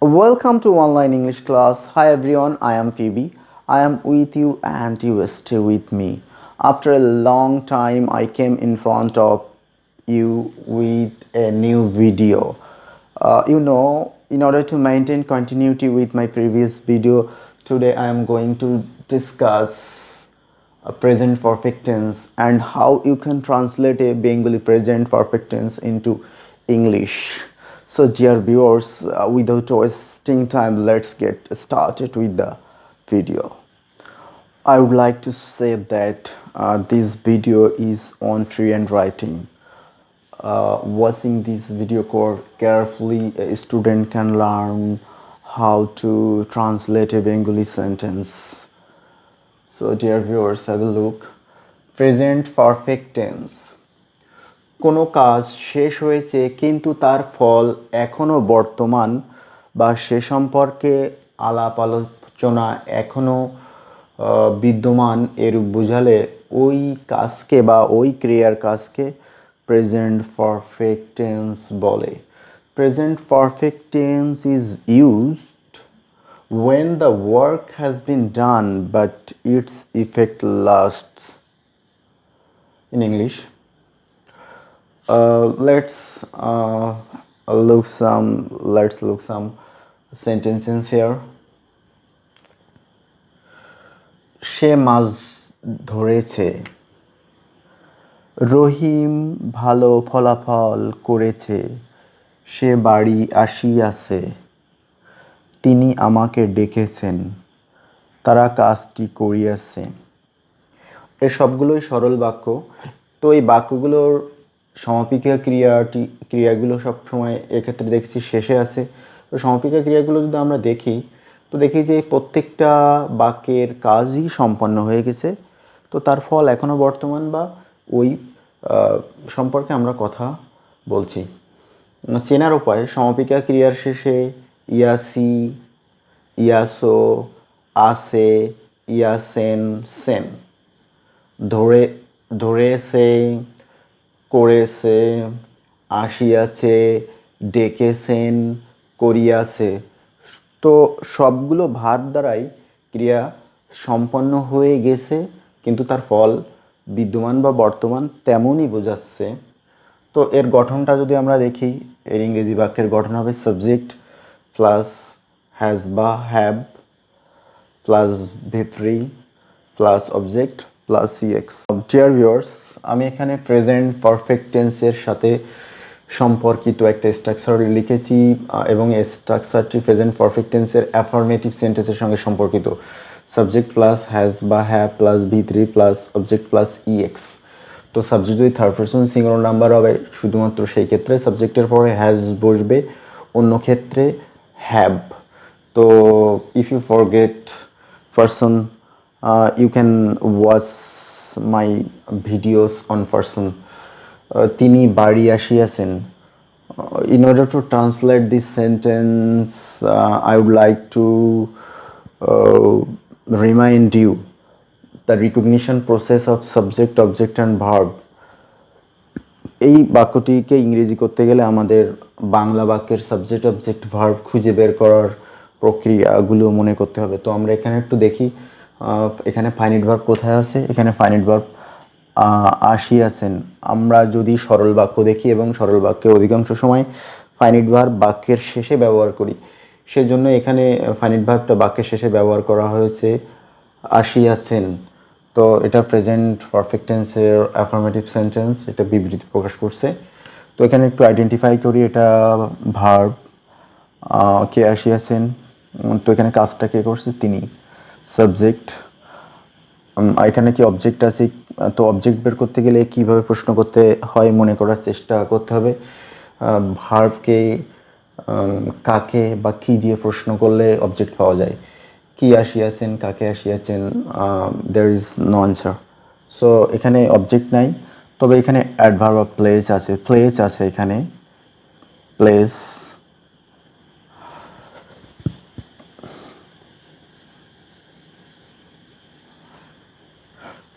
Welcome to online English class. Hi everyone, I am Phoebe. I am with you and you stay with me. After a long time, I came in front of you with a new video. In order to maintain continuity with my previous video, today I am going to discuss a present perfect tense and how you can translate a Bengali present perfect tense into English. So, dear viewers, without wasting time, let's get started with the video. I would like to say that this video is on tree and writing. Watching this video carefully, a student can learn how to translate a Bengali sentence. So, dear viewers, have a look. Present perfect tense. কোনো কাজ শেষ হয়েছে কিন্তু তার ফল এখনও বর্তমান বা সে সম্পর্কে আলাপ আলোচনা এখনও বিদ্যমান এরূপ বোঝালে ওই কাজকে বা ওই ক্রিয়ার কাজকে প্রেজেন্ট পারফেক্ট টেন্স বলে। Present perfect tense is used when the work has been done but its effect lasts. In English, let's look some sentences here. সে মাছ ধরেছে। রহিম ভালো ফলাফল করেছে। সে বাড়ি আসিয়াছে। তিনি আমাকে ডেকেছেন। তারা কাজটি করিয়াছে। এই সবগুলোই সরল বাক্য। তো এই বাক্যগুলোর সমাপিকা ক্রিয়াগুলো সবসময় এক্ষেত্রে দেখছি শেষে আছে। তো সমাপিকা ক্রিয়াগুলো যদি আমরা দেখি তো দেখি যে প্রত্যেকটা বাক্যের কাজই সম্পন্ন হয়ে গেছে, তো তার ফল এখনও বর্তমান বা ওই সম্পর্কে আমরা কথা বলছি। চেনার উপায়, সমাপিকা ক্রিয়ার শেষে ইয়াসি, ইয়াসো, আসে, ইয়াসেন, সেন। ধরেছে, করেছে, আসিয়াছে, ডেকেছেন, করিয়াছে। তো সবগুলো ভার দ্বারাই ক্রিয়া সম্পন্ন হয়ে গেছে, কিন্তু তার ফল বিদ্যমান বা বর্তমান তেমনই বোঝাচ্ছে। তো এর গঠনটা যদি আমরা দেখি, এর ইংরেজি বাক্যের গঠন হবে সাবজেক্ট প্লাস হ্যাজ বা have plus ভিত্রি plus object plus CX. Dear viewers, আমি এখানে প্রেজেন্ট পারফেক্ট টেন্সের সাথে সম্পর্কিত একটা স্ট্রাকচার লিখেছি এবং এই স্ট্রাকচারটি প্রেজেন্ট পারফেক্ট টেন্সের অ্যাফার্মেটিভ সেন্টেন্সের সঙ্গে সম্পর্কিত। সাবজেক্ট প্লাস হ্যাজ বা have plus ভিত্রি plus object plus EX. তো সাবজেক্ট যদি থার্ড পারসন সিঙ্গুলার নাম্বার হবে, শুধুমাত্র সেই ক্ষেত্রে সাবজেক্টের পরে হ্যাজ বসবে, অন্য ক্ষেত্রে হ্যাভ। তো if you forget person, you can watch my videos on person. তিনি বাড়ি আসিয়াছেন। In order to translate this sentence, I would like to remind you the recognition process of subject, object and verb. এই বাক্যটিকে ইংরেজি করতে গেলে আমাদের বাংলা বাক্যের subject, object, verb খুঁজে বের করার প্রক্রিয়াগুলো মনে করতে হবে। তো আমরা এখানে একটু দেখি, এখানে ফাইনাইট ভার্ব কোথায় আছে। এখানে ফাইনাইট ভার্ব আসিয়াছেন। আমরা যদি সরল বাক্য দেখি এবং সরল বাক্যে অধিকাংশ সময় ফাইনাইট ভার্ব বাক্যের শেষে ব্যবহার করি, সেজন্য এখানে ফাইনাইট ভার্বটা বাক্যের শেষে ব্যবহার করা হয়েছে আসিয়াছেন। তো এটা প্রেজেন্ট পারফেক্ট টেন্সের অ্যাফার্মেটিভ সেন্টেন্স, এটা বিবৃতি প্রকাশ করছে। তো এখানে একটু আইডেন্টিফাই করি, এটা ভার্ব, কে আসিয়াছেন। তো এখানে কাজটা কে করছে, তিনি। সাবজেক্ট, এখানে কি অবজেক্ট আছে। তো অবজেক্ট বের করতে গেলে কিভাবে প্রশ্ন করতে হয় মনে করার চেষ্টা করতে হবে। ভার্বকে কাকে বা কি দিয়ে প্রশ্ন করলে অবজেক্ট পাওয়া যায়। কি আসিয়াছেন, কাকে আসিয়াছেন, there is no answer. So এখানে অবজেক্ট নাই, তবে এখানে অ্যাডভার্ব অফ প্লেস আছে। প্লেস আছে এখানে, প্লেস।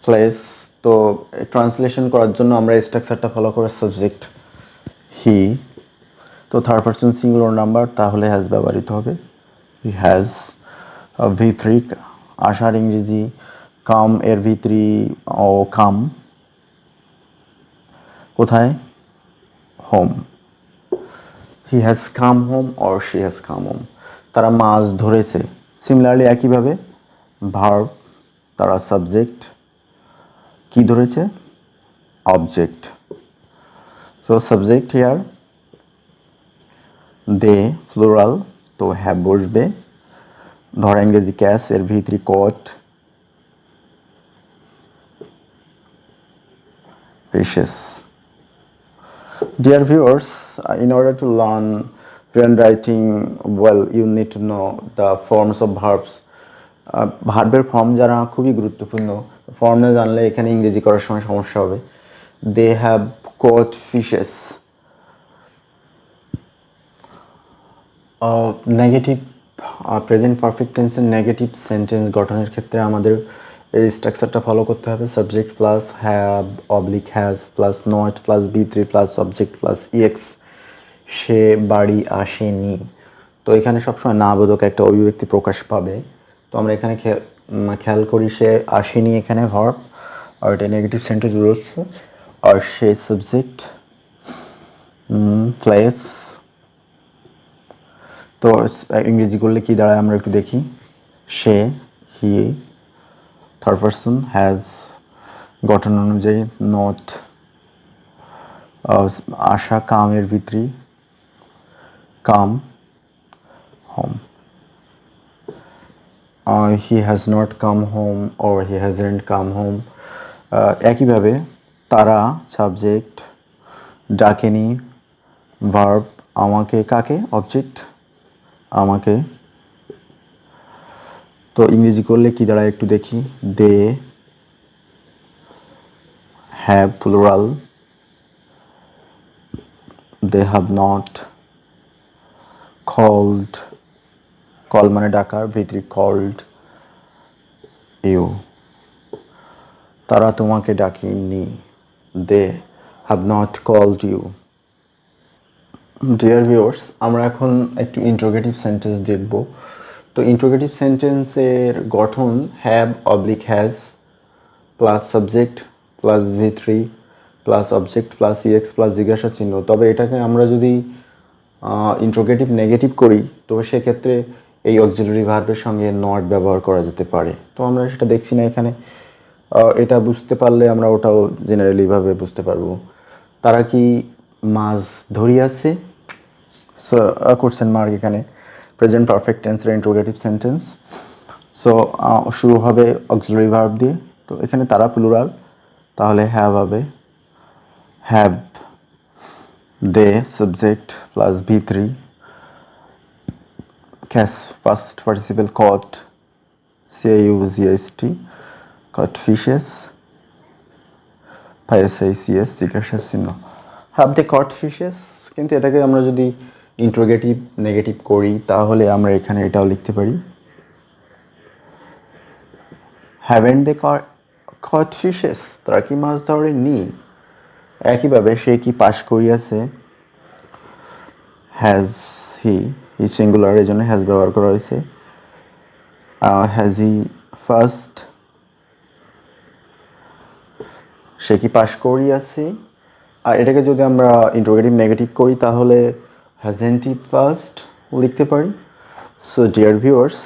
প্লেস। তো ট্রান্সলেশন করার জন্য আমরা স্ট্রাকচারটা ফলো করে সাবজেক্ট হি, তো থার্ড পারসন সিঙ্গুলার নাম্বার, তাহলে হ্যাজ ব্যবহৃত হবে। He has. V3 আসার ইংরেজি কাম এর V3 ও কাম কোথায়? Home. He has come home or she has come home. তারা মাছ ধরেছে। সিমিলারলি একইভাবে ভার্ব, তারা সাবজেক্ট, কি ধরেছে? Object. So subject here they plural, তো হ্যাভ বসবে। ধরা ইংরেজি ক্যাশ এর V3 caught, fishes. Dear viewers, in order to learn fluent writing well, you need to know the forms of verbs. ভার্বের form জানা খুবই গুরুত্বপূর্ণ। ফর্ম না জানলে এখানে ইংরেজি করার সময় সমস্যা হবে। They have caught fishes. Negative present perfect টেন্সের নেগেটিভ সেন্টেন্স গঠনের ক্ষেত্রে আমাদের এই স্ট্রাকচারটা ফলো করতে হবে। Subject plus have oblique has plus not plus V3 plus subject plus EX। সে বাড়ি আসেনি। তো এখানে সবসময় না বোধক একটা অভিব্যক্তি প্রকাশ পাবে। তো আমরা এখানে খেয়াল করি সে আসেনি এখানে ভার্ব, আর এটা নেগেটিভ সেন্টেন্স রয়েছে, আর সে সাবজেক্ট প্লেস। তো ইংরেজি করলে কি দাঁড়ায় আমরা একটু দেখি। সে, হি, থার্ড পারসন হ্যাজ, গঠন অনুযায়ী নট, আশা কামের V3 come home. He has not come home or he hasn't come home. একইভাবে তারা সাবজেক্ট, ডাকেনি ভার্ব, আমাকে কাকে? অবজেক্ট আমাকে। তো ইংরেজি করলে কি দাঁড়ায় একটু দেখি। They have plural, they have not called, call মানে ডাকার V3 কল্ড ইউ। তারা তোমাকে ডাকেনি, they have not called you. Dear viewers, আমরা এখন একটু ইন্টারোগেটিভ সেন্টেন্স দেখব। তো ইন্টারোগেটিভ সেন্টেন্সের গঠন have oblique has plus subject plus V3 plus object plus EX plus জিজ্ঞাসা চিহ্ন। তবে এটাকে আমরা যদি ইন্টারোগেটিভ নেগেটিভ করি, তো সেক্ষেত্রে এই অক্সিলারি ভার্বের সঙ্গে নট ব্যবহার করা যেতে পারে। তো আমরা সেটা দেখছি না এখানে। এটা বুঝতে পারলে আমরা ওটাও জেনারেলিভাবে বুঝতে পারবো। তারা কি মাছ ধরিয়াছে? সো কোশ্চেন মার্ক এখানে প্রেজেন্ট পারফেক্ট টেন্সের ইন্টারোগেটিভ সেন্টেন্স। সো শুরু হবে অক্সিলারি ভার্ব দিয়ে। তো এখানে তারা প্লুরাল, তাহলে হ্যাভ হবে, have, they subject plus V3 catch first participle caught CAUGST caught fishes SICS জিজ্ঞাসা চিহ্ন। হ্যাভ দে কট ফিশেস, কিন্তু এটাকে আমরা যদি ইন্টারোগেটিভ নেগেটিভ করি তাহলে আমরা এখানে এটাও লিখতে পারি হ্যাভেন্ট দে কট ফিশেস, তারা কি মাছ ধরেনি। একইভাবে সে কি পাশ করিয়াছে, হ্যাজ হি, হি সিঙ্গুলার এই জন্য হ্যাজ ব্যবহার করা হয়েছে। হ্যাজ হি ফার্স্ট, সে কি পাশ করিয়াছে। আর এটাকে যদি আমরা ইন্টারোগেটিভ নেগেটিভ করি তাহলে হ্যাজেন্ট হি ফার্স্ট লিখতে পারি। So dear viewers,